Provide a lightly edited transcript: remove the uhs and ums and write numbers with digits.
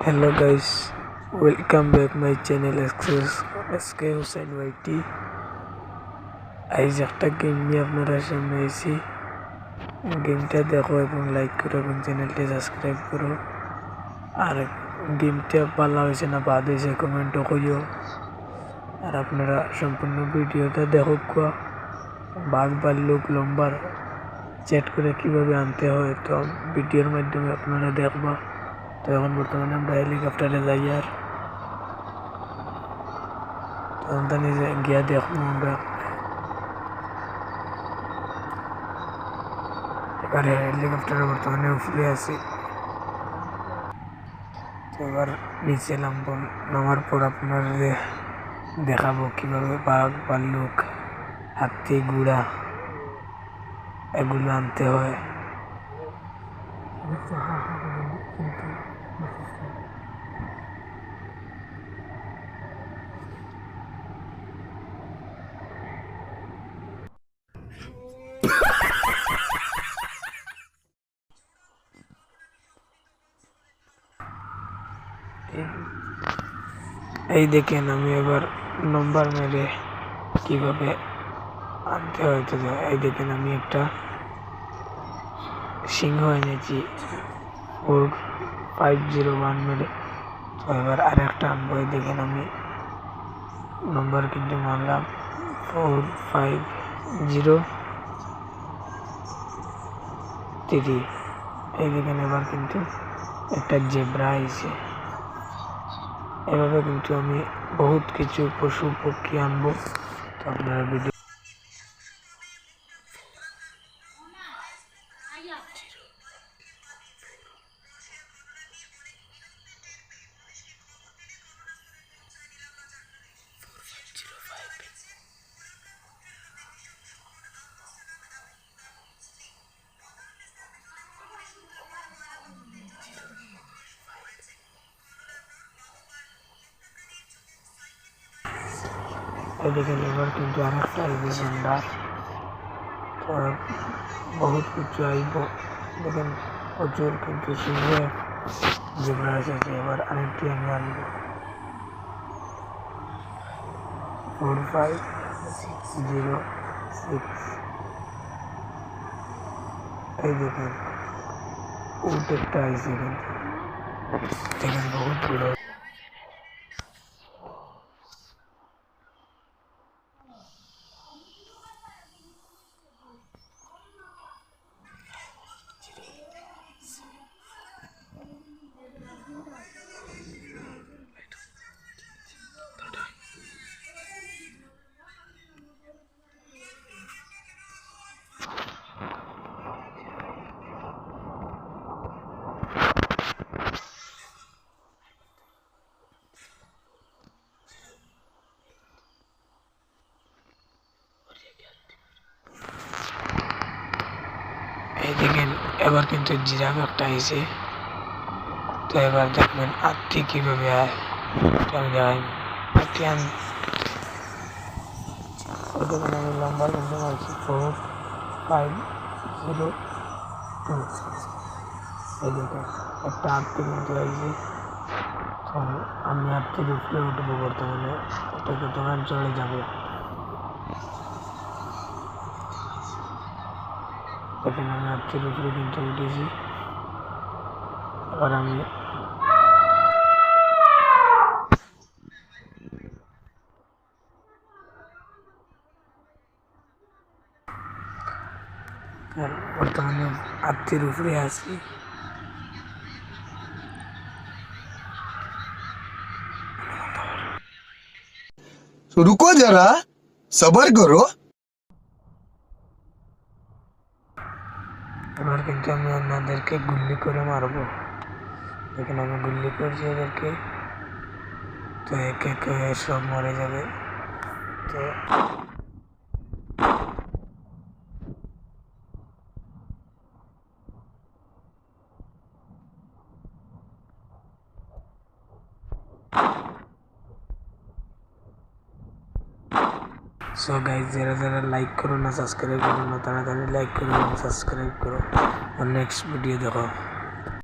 Hello guys, welcome back my channel SK Hussain YT। আজ একটা game নিয়ে আপনারা সামনে এসেছি। গেমটা দেখো এবং লাইক করো এবং চ্যানেলটি সাবস্ক্রাইব করো। আর গেমটা ভালো হয়েছে না বাদ হয়েছে কমেন্টও করিও। আর আপনারা সম্পূর্ণ ভিডিওটা দেখো বাঘ ভাল্লুক লম্বার চ্যাট করে কিভাবে আনতে হয়, তো ভিডিওর মাধ্যমে আপনারা দেখবা। তো এখন বর্তমানে আমরা হেলিকপ্টারে যাই আর নিজে গিয়া দেখবো আমরা। এবারে হেলিকপ্টারে বর্তমানে উপরে আছি, তো এবার নিচে নামার পর আপনারা দেখাবো কিভাবে বাঘ ভাল্লুক হাতি ঘোড়া এগুলো আনতে হয়। এই দেখেন আমি এবার নম্বর মেরে কিভাবে আনতে হয়। তো এই দেখেন আমি একটা সিংহ এনেছি 4501 মেরে। তো এবার আরেকটা আনবো। এই দেখেন আমি নম্বর কিন্তু মারলাম 4503। এই দেখেন এবার কিন্তু একটা জেব্রা আইছে। এভাবে কিন্তু আমি বহুত কিছু পশু পক্ষী আনবো। তো আপনারা ভিডিও দেখেন এবার কিন্তু আরেকটা আইবে ভান্ডার। তো বহুত কিছু আইব। দেখেন প্রচুর কিন্তু সিংহ জেব্রা এসেছে। এবার আরেকটি আমি আনবো 4506। এই দেখেন উট একটা আইছে কিন্তু দেখেন বহুত বড়। এই দেখেন এবার কিন্তু জিরাফ একটা আইছে। তো এবার দেখবেন আত্মি কিভাবে আয়। দেখেন আমি লম্বা কিন্তু মারছি 4502। এই দেখেন একটা আত্মি কিন্তু আইছে। তো আমি আত্মির উপরে উঠবো বর্তমানে। ওটাকে তোমার চলে যাবে। দেখেন আমি আত্মির উপরে কিন্তু উঠেছি। এবার আমি বর্তমানে আত্মির উপরে আছি। रुको जरा सबर करो। এবার কিন্তু আমি ওনাদেরকে গুল্লি করে মারবো। দেখেন আমি গুল্লি করছি এদেরকে। তো এক এক সব মরে যাবে। তো সো গাইজ যারা লাইক করো না সাবস্ক্রাইব করো না তাড়াতাড়ি লাইক করো এবং সাবস্ক্রাইব করো। আর নেক্সট ভিডিও দেখো।